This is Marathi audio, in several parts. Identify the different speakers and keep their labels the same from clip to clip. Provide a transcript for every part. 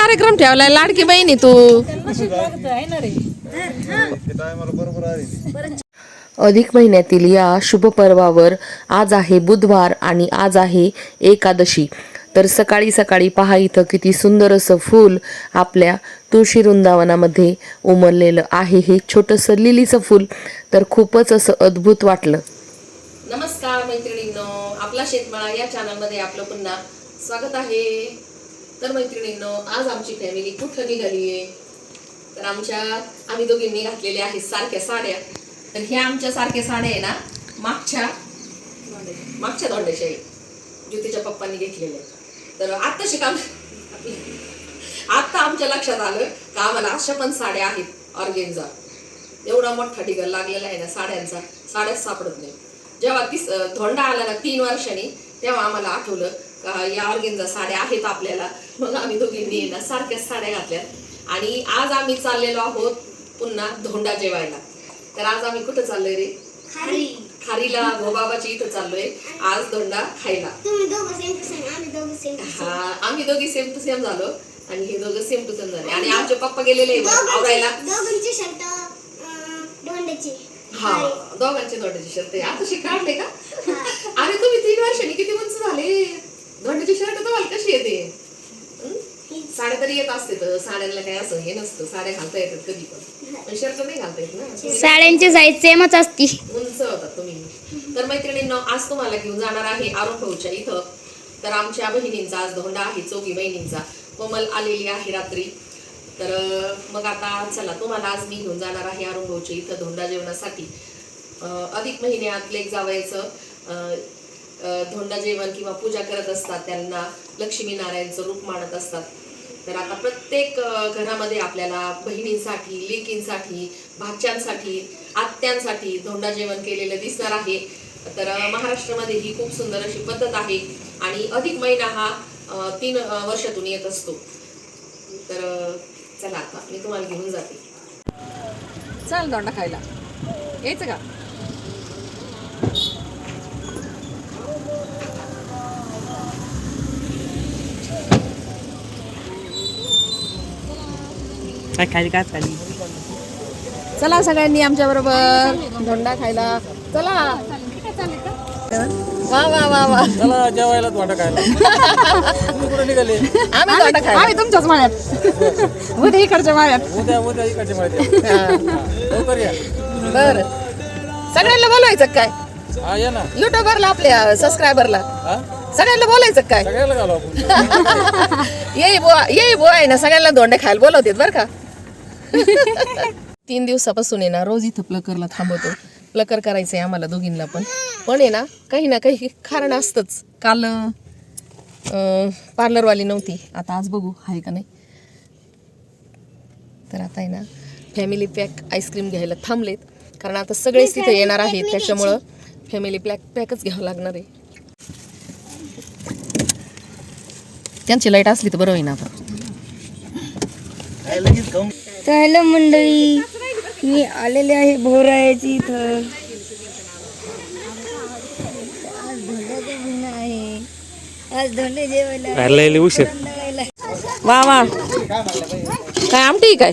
Speaker 1: कार्यक्रम ठेवलाय लाडकी बहिणी तू. अधिक महिन्यातील या शुभ पर्वावर आज आहे बुधवार आणि आज आहे एकादशी. तर सकाळी सकाळी पहा इथं किती सुंदर असं फूल आपल्या तुळशी वृंदावनामध्ये उमललेलं आहे. हे छोटंसं लिलीचं फूल तर खूपच असं अद्भुत वाटलं. नमस्कार मैत्रिणींनो, आपला शेतमाळा या चॅनलमध्ये आपलं पुन्हा स्वागत आहे. तर मैत्रिणींनो, आज आमची फॅमिली कुठं निघाली आहे तर आम्ही दोघींनी घातलेल्या आहेत सारख्या साड्या. तर ह्या आमच्या सारख्या साड्या आहे ना मागच्या धोंड्याच्या ज्योतीच्या पप्पांनी घेतलेल्या. तर आता आमच्या लक्षात आलं का आम्हाला अशा पण साड्या आहेत ऑर्गेन्झा. एवढा मोठा ढिगार लागलेला आहे ना साड्यांचा, साड्याच सापडत नाही. जेव्हा धोंडा आला ना 3 वर्षांनी तेव्हा आम्हाला आठवलं का या ऑर्गेन्झा साड्या आहेत आपल्याला. मग आम्ही दोघींनी ना सारख्याच साड्या घातल्या आणि आज आम्ही चाललेलो आहोत पुन्हा धोंडा जेवायला. तर आज आम्ही कुठं चाललोय रे? खारीला भोबाबाची इथं चाललोय आज धोंडा खायला. आम्ही दोघी सेम टू सेम झालो आणि हे दोघं सेम टू सेम झाले. आणि आमचे पप्पा गेलेले आवरायला. हा, दोघांचे धोंड्याची शर्ट आहे. आता काढले का? अरे तुम्ही 3 वर्षांनी किती उंच झाले. धोंड्याची शर्ट तुम्हाला कशी येते? साड्या तरी येत असते तर साड्यांना काय असं हे नसतं. साड्या घालता येतात कधी पण शर्ट नाही घालता येत ना.
Speaker 2: साड्यांची साईज सेमच असती.
Speaker 1: उंच होतात तुम्ही. तर मैत्रिणींनो, आज तुम्हाला घेऊन जाणार आहे आरोग्यच्या इथं. तर आमच्या बहिणींचा आज धोंडा आहे, चौघी बहिणींचा. कोमल आलेली आहे रात्री. तर मग आता चला तुम्हाला आज मी घेऊन जाणार आहे आरोग्यच्या इथं धोंडा जेवणासाठी. अधिक महिन्यात लेक जावायचं धोंडा जेवण किंवा पूजा करत असतात, त्यांना लक्ष्मीनारायणचं रूप मानत असतात. तर आता प्रत्येक घरामध्ये आपल्याला बहिणींसाठी, लेकींसाठी, भाच्यांसाठी, आत्यांसाठी धोंडा जेवण केलेलं दिसणार आहे. तर महाराष्ट्रामध्ये ही खूप सुंदर अशी पद्धत आहे आणि अधिक महिना हा 3 वर्षातून येत असतो. तर चला आता मी तुम्हाला घेऊन जाते. चल धोंडा खायला यायचं का? चला सगळ्यांनी आमच्या बरोबर धोंडा खायला चला. वा वा वा वा,
Speaker 3: चला जेवायला धोंडा खायला. तुम्ही कुठे निघाले?
Speaker 1: आम्ही धोंडा खायला. आम्ही तुमच्याच माळ्यात. उद्या इकडच्या माळ्यात.
Speaker 3: उद्या इकडच्या माहिती लवकर या.
Speaker 1: बर, सगळ्यांना बोलवायचं काय?
Speaker 3: हा या ना.
Speaker 1: युट्यूबरला आपल्या सबस्क्रायबरला सगळ्यांना बोलायचं काय?
Speaker 3: सगळ्याला घालू आपण.
Speaker 1: येई बुवा आहे ना, सगळ्यांना धोंडे खायला बोलवतात बरं का. 3 दिवसापासून आहे ना रोज इथं प्लकरला थांबवतो. प्लकर करायचंय आम्हाला दोघींना पण आहे ना काही ना काही कारण असतंच. काल पार्लरवाली नव्हती, आता आज बघू आहे का नाही. तर आता आहे ना फॅमिली पॅक आईस्क्रीम घ्यायला थांबलेत, कारण आता सगळेच तिथे येणार आहेत, त्याच्यामुळं फॅमिली पॅकच घ्यावं लागणार आहे. त्यांची लाईट असली तर बरं होईना. आता
Speaker 2: तर हॅलो मंडळी, मी आलेले आहे भोरायाची इथं. आज धोंड्याचे दिन आहे. आज धोंडे जेवायला
Speaker 3: उशीर.
Speaker 1: वा वा, काय आमटी काय?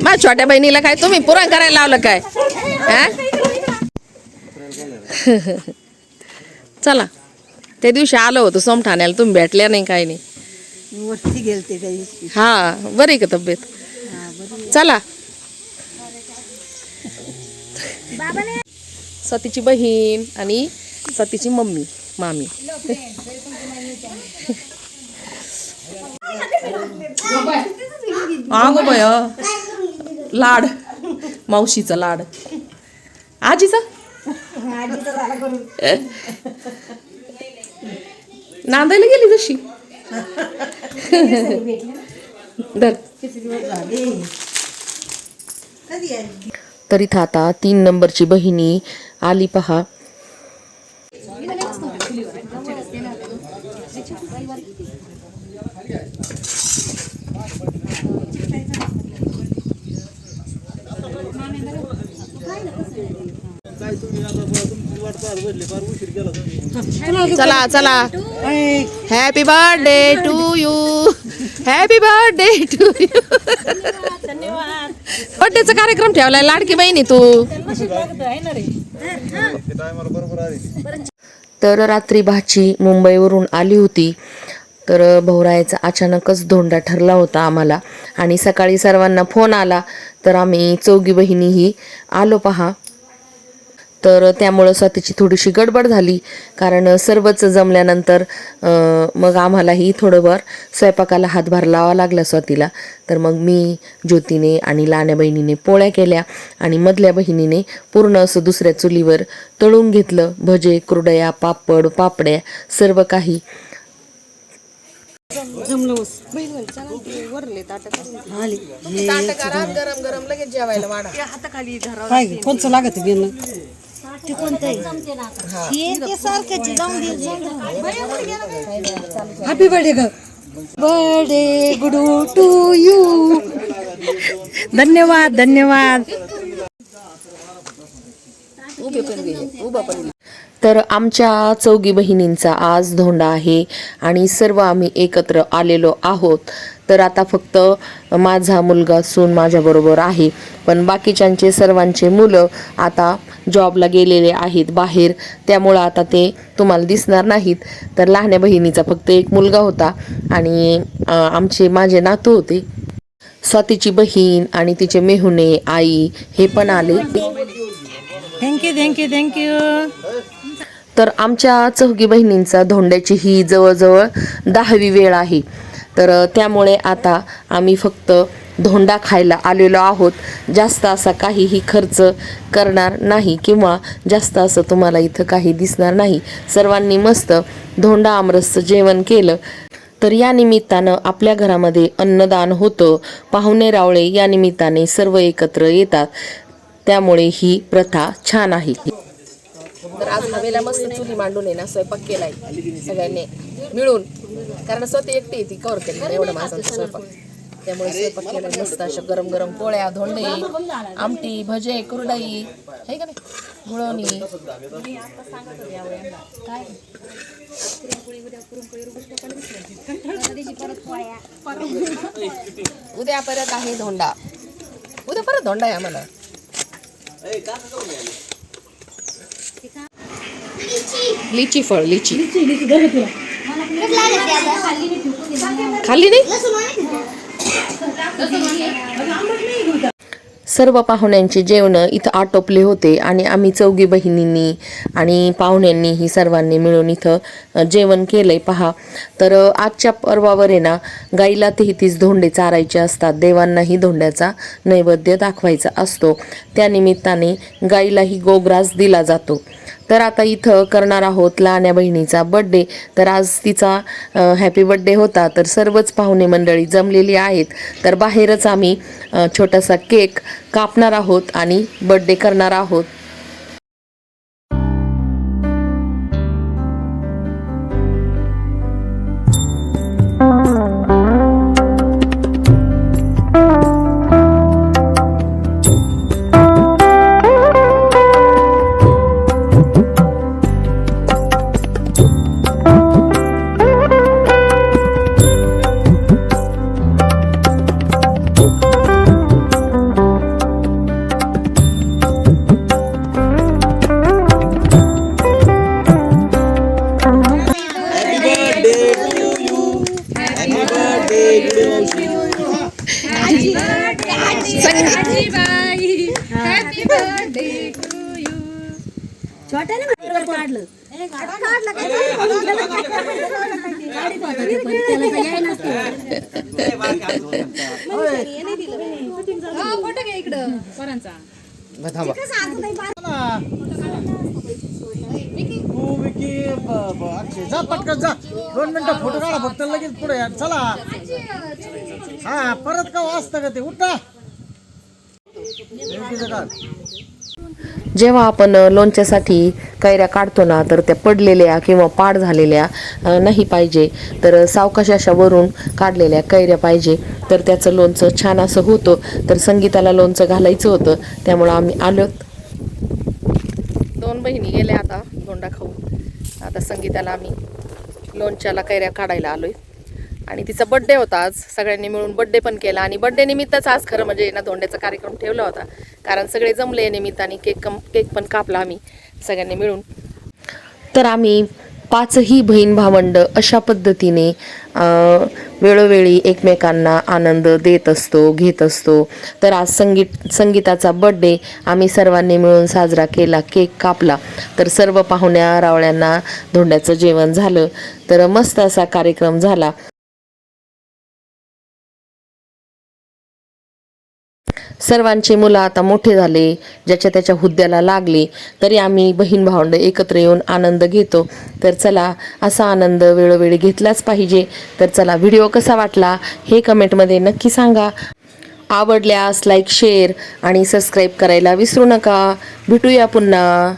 Speaker 1: माझ्या छोट्या बहिणीला काय तुम्ही पुरण करायला लावलं काय? चला, त्या दिवशी आलो होतो सोमठाण्याला, तुम्ही भेटल्या नाही काय नाही.
Speaker 4: वरती गेलते त्या दिवशी.
Speaker 1: हा, बरी का तब्येत? चला. सतीची बहीण आणि सतीची मामी. अगो बय, लाड, मावशीचा लाड, आजीचा नांदायला गेली जशी. तर इथं आता 3 नंबरची बहिणी आली पहा. चला चला, happy birthday to you, happy birthday to you. बर्थडेचा कार्यक्रम ठेवलाय लाडकी बहिणी तू. तर रात्री भाची मुंबईवरून आली होती, तर भवरायाचा अचानकच धोंडा ठरला होता आम्हाला, आणि सकाळी सर्वांना फोन आला, तर आम्ही चौघी बहिणीही आलो पहा. तर त्यामुळं स्वतःची थोडीशी गडबड झाली, कारण सर्वच जमल्यानंतर मग आम्हालाही थोडंभर स्वयंपाकाला हातभार लावा लागला स्वातीला. तर मग मी, ज्योतीने आणि लाण्या बहिणीने पोळ्या केल्या, आणि मधल्या बहिणीने पूर्ण असं दुसऱ्या चुलीवर तळून घेतलं. भजे, कुरडया, पापड, पापड्या, सर्व काही. गरम गरम लगेच जेवायला वाढा.
Speaker 4: कोणचं लागत गेलं हॅपी बर्थडे ग, बर्थडे गुडू टू यू. धन्यवाद धन्यवाद.
Speaker 1: तर आमच्या चौघी बहिणींचा आज धोंडा आहे, आणि सर्व आम्ही एकत्र आलेलो आहोत. तर आता फक्त माझा मुलगा सून माझ्याबरोबर आहे, पण बाकीच्यांचे सर्वांचे मुलं आता जॉबला गेलेले आहेत बाहेर, त्यामुळं आता ते तुम्हाला दिसणार नाहीत. तर लहान्या बहिणीचा फक्त एक मुलगा होता, आणि माझे नातू होते. स्वातीची बहीण आणि तिचे मेहुणे, आई हे पण आले.
Speaker 4: Thank you thank you thank you.
Speaker 1: तर आमच्या चौघी बहिणींचा धोंड्याची ही जवळजवळ 10वी वेळ आहे. तर त्यामुळे आता आम्ही फक्त धोंडा खायला आलेलो आहोत. जास्त असा काहीही खर्च करणार नाही, किंवा जास्त असं तुम्हाला इथं काही दिसणार नाही. सर्वांनी मस्त धोंडा आमरसचं जेवण केलं. तर या निमित्तानं आपल्या घरामध्ये अन्नदान होतं. पाहुणे रावळे या निमित्ताने सर्व एकत्र येतात, त्यामुळे ही प्रथा छान आहे. तर आज हवेला मस्त चुली मांडून आहे ना स्वयंपाक केलाय सगळ्यांनी मिळून, कारण स्वतः एकटी ती कवर केली एवढं माणसांचा स्वयंपाक, त्यामुळे स्वयंपाक केलाय मस्त. अशा गरम गरम पोळ्या, धोंडे, आमटी, भजे, कुरडई, आहे का नाही, गुळवणी. उद्या परत आहे धोंडा, उद्या परत धोंडा आहे आम्हाला. लिची फळ, लिची खाल्ली नाही. सर्व पाहुण्यांचे जेवण इथं आटोपले होते, आणि आम्ही चौघी बहिणींनी आणि पाहुण्यांनीही सर्वांनी मिळून इथं जेवण केलंय पहा. तर आजच्या पर्वावर आहे ना, गाईला 33 धोंडे चारायचे असतात. देवांनाही धोंड्याचा नैवेद्य दाखवायचा असतो, त्यानिमित्ताने गाईलाही गोग्रास दिला जातो. तर आता इथं करणार आहोत लहान्या बहिणीचा बड्डे. तर आज तिचा हॅपी बड्डे होता, तर सर्वच पाहुणे मंडळी जमलेली आहेत. तर बाहेरच आम्ही छोटासा केक कापणार आहोत आणि बड्डे करणार आहोत.
Speaker 3: जा पटकन जा, 2 मिनिटं फोटो काढा फक्त, लगेच पुढे या. चला हा, परत का वाजता का ते, उठा.
Speaker 1: जेव्हा आपण लोणच्यासाठी कैऱ्या काढतो ना, तर त्या पडलेल्या किंवा पाड झालेल्या नाही पाहिजे, तर सावकाश अशा वरून काढलेल्या कैऱ्या पाहिजे, तर त्याचं लोणचं छान असं होतं. तर संगीताला लोणचं घालायचं होतं, त्यामुळं आम्ही आलो. 2 बहिणी गेल्या आता धोंडा खाऊन आता संगीताला आम्ही लोणच्याला कैऱ्या काढायला आलोय. आणि तिचा बड्डे होता आज, सगळ्यांनी मिळून बड्डे पण केला. आणि बड्डे निमित्तच आज खरं म्हणजे ना धोंड्याचा कार्यक्रम ठेवला होता, कारण सगळे जमले निमित्ताने. केक पण कापला आम्ही सगळ्यांनी मिळून. तर आम्ही 5ही बहीण भावंड अशा पद्धतीने वेळोवेळी एकमेकांना आनंद देत असतो, घेत असतो. तर आज संगीताचा बड्डे आम्ही सर्वांनी मिळून साजरा केला, केक कापला. तर सर्व पाहुण्या रावळ्यांना धोंड्याचं जेवण झालं. तर मस्त असा कार्यक्रम झाला. सर्वांची मुलं आता मोठे झाले, ज्याच्या त्याच्या हुद्द्याला लागले, तरी आम्ही बहीण भावंड एकत्र येऊन आनंद घेतो. तर चला, असा आनंद वेळोवेळी घेतलाच पाहिजे. तर चला, व्हिडिओ कसा वाटला हे कमेंटमध्ये नक्की सांगा. आवडल्यास लाईक, शेअर आणि सबस्क्राईब करायला विसरू नका. भेटूया पुन्हा.